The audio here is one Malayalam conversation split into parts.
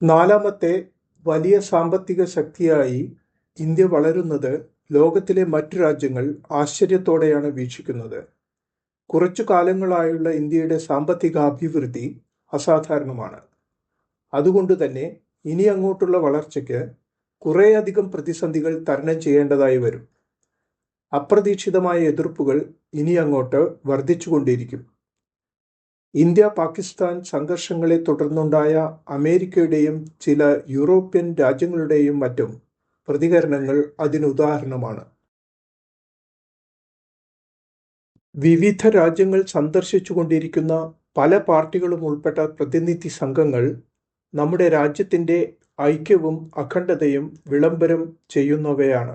നാലാമത്തെ വലിയ സാമ്പത്തിക ശക്തിയായി ഇന്ത്യ വളരുന്നത് ലോകത്തിലെ മറ്റു രാജ്യങ്ങൾ ആശ്ചര്യത്തോടെയാണ് വീക്ഷിക്കുന്നത്. കുറച്ചു കാലങ്ങളായുള്ള ഇന്ത്യയുടെ സാമ്പത്തികാഭിവൃദ്ധി അസാധാരണമാണ്. അതുകൊണ്ടുതന്നെ ഇനി അങ്ങോട്ടുള്ള വളർച്ചയ്ക്ക് കുറേയധികം പ്രതിസന്ധികൾ തരണം ചെയ്യേണ്ടതായി വരും. അപ്രതീക്ഷിതമായ എതിർപ്പുകൾ ഇനി അങ്ങോട്ട് വർദ്ധിച്ചുകൊണ്ടിരിക്കും. ഇന്ത്യ പാകിസ്ഥാൻ സംഘർഷങ്ങളെ തുടർന്നുണ്ടായ അമേരിക്കയുടെയും ചില യൂറോപ്യൻ രാജ്യങ്ങളുടെയും മറ്റും പ്രതികരണങ്ങൾ അതിനുദാഹരണമാണ്. വിവിധ രാജ്യങ്ങൾ സന്ദർശിച്ചുകൊണ്ടിരിക്കുന്ന പല പാർട്ടികളും ഉൾപ്പെട്ട പ്രതിനിധി സംഘങ്ങൾ നമ്മുടെ രാജ്യത്തിൻ്റെ ഐക്യവും അഖണ്ഡതയും വിളംബരം ചെയ്യുന്നവയാണ്.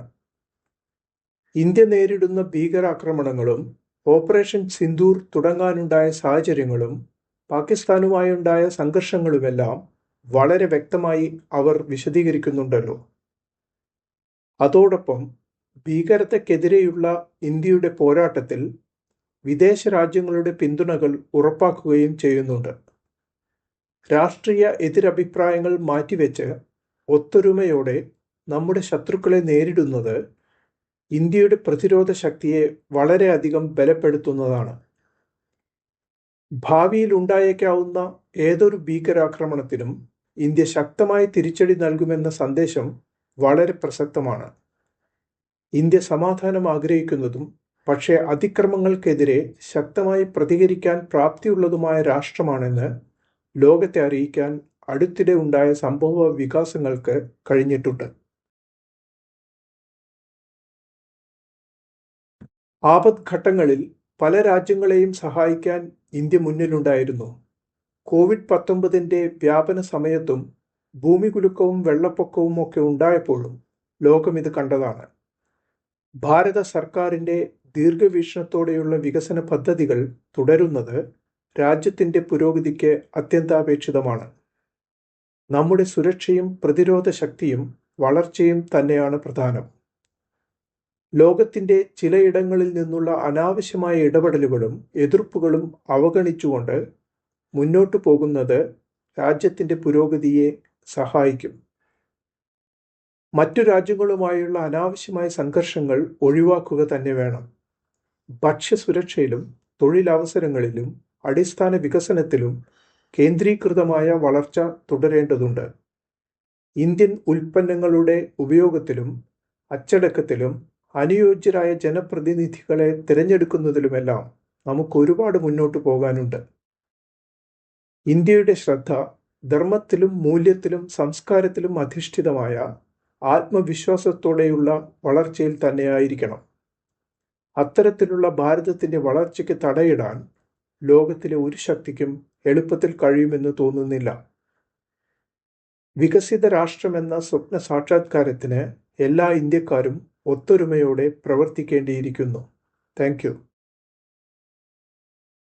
ഇന്ത്യ നേരിടുന്ന ഭീകരാക്രമണങ്ങളും ഓപ്പറേഷൻ സിന്ദൂർ തുടങ്ങാനുണ്ടായ സാഹചര്യങ്ങളും പാകിസ്ഥാനുമായുണ്ടായ സംഘർഷങ്ങളുമെല്ലാം വളരെ വ്യക്തമായി അവർ വിശദീകരിക്കുന്നുണ്ടല്ലോ. അതോടൊപ്പം ഭീകരതയ്ക്കെതിരെയുള്ള ഇന്ത്യയുടെ പോരാട്ടത്തിൽ വിദേശ രാജ്യങ്ങളുടെ പിന്തുണകൾ ഉറപ്പാക്കുകയും ചെയ്യുന്നുണ്ട്. രാഷ്ട്രീയ എതിരഭിപ്രായങ്ങൾ മാറ്റിവെച്ച് ഒത്തൊരുമയോടെ നമ്മുടെ ശത്രുക്കളെ നേരിടുന്നത് ഇന്ത്യയുടെ പ്രതിരോധ ശക്തിയെ വളരെയധികം ബലപ്പെടുത്തുന്നതാണ്. ഭാവിയിൽ ഉണ്ടായേക്കാവുന്ന ഏതൊരു ഭീകരാക്രമണത്തിനും ഇന്ത്യ ശക്തമായ തിരിച്ചടി നൽകുമെന്ന സന്ദേശം വളരെ പ്രസക്തമാണ്. ഇന്ത്യ സമാധാനം ആഗ്രഹിക്കുന്നതും പക്ഷേ അതിക്രമങ്ങൾക്കെതിരെ ശക്തമായി പ്രതികരിക്കാൻ പ്രാപ്തിയുള്ളതുമായ രാഷ്ട്രമാണെന്ന് ലോകത്തെ അറിയിക്കാൻ അടുത്തിടെ ഉണ്ടായ സംഭവ വികാസങ്ങൾക്ക് കഴിഞ്ഞിട്ടുണ്ട്. ആപത്ഘട്ടങ്ങളിൽ പല രാജ്യങ്ങളെയും സഹായിക്കാൻ ഇന്ത്യ മുന്നിലുണ്ടായിരുന്നു. കോവിഡ്-19 വ്യാപന സമയത്തും ഭൂമികുലുക്കവും വെള്ളപ്പൊക്കവും ഒക്കെ ഉണ്ടായപ്പോഴും ലോകം ഇത് കണ്ടതാണ്. ഭാരത സർക്കാരിൻ്റെ ദീർഘവീക്ഷണത്തോടെയുള്ള വികസന പദ്ധതികൾ തുടരുന്നത് രാജ്യത്തിൻ്റെ പുരോഗതിക്ക് അത്യന്താപേക്ഷിതമാണ്. നമ്മുടെ സുരക്ഷയും പ്രതിരോധ ശക്തിയും വളർച്ചയും തന്നെയാണ് പ്രധാനം. ലോകത്തിൻ്റെ ചിലയിടങ്ങളിൽ നിന്നുള്ള അനാവശ്യമായ ഇടപെടലുകളും എതിർപ്പുകളും അവഗണിച്ചുകൊണ്ട് മുന്നോട്ടു പോകുന്നത് രാജ്യത്തിൻ്റെ പുരോഗതിയെ സഹായിക്കും. മറ്റു രാജ്യങ്ങളുമായുള്ള അനാവശ്യമായ സംഘർഷങ്ങൾ ഒഴിവാക്കുക തന്നെ വേണം. ഭക്ഷ്യസുരക്ഷയിലും തൊഴിലവസരങ്ങളിലും അടിസ്ഥാന വികസനത്തിലും കേന്ദ്രീകൃതമായ വളർച്ച തുടരേണ്ടതുണ്ട്. ഇന്ത്യൻ ഉൽപ്പന്നങ്ങളുടെ ഉപയോഗത്തിലും അച്ചടക്കത്തിലും അനുയോജ്യരായ ജനപ്രതിനിധികളെ തിരഞ്ഞെടുക്കുന്നതിലുമെല്ലാം നമുക്ക് ഒരുപാട് മുന്നോട്ട് പോകാനുണ്ട്. ഇന്ത്യയുടെ ശ്രദ്ധ ധർമ്മത്തിലും മൂല്യത്തിലും സംസ്കാരത്തിലും അധിഷ്ഠിതമായ ആത്മവിശ്വാസത്തോടെയുള്ള വളർച്ചയിൽ തന്നെയായിരിക്കണം. അത്തരത്തിലുള്ള ഭാരതത്തിൻ്റെ വളർച്ചയ്ക്ക് തടയിടാൻ ലോകത്തിലെ ഒരു ശക്തിക്കും എളുപ്പത്തിൽ കഴിയുമെന്ന് തോന്നുന്നില്ല. വികസിത രാഷ്ട്രമെന്ന സ്വപ്ന സാക്ഷാത്കാരത്തിന് എല്ലാ ഇന്ത്യക്കാരും ഒത്തൊരുമയോടെ പ്രവർത്തിക്കേണ്ടിയിരിക്കുന്നു. Thank you.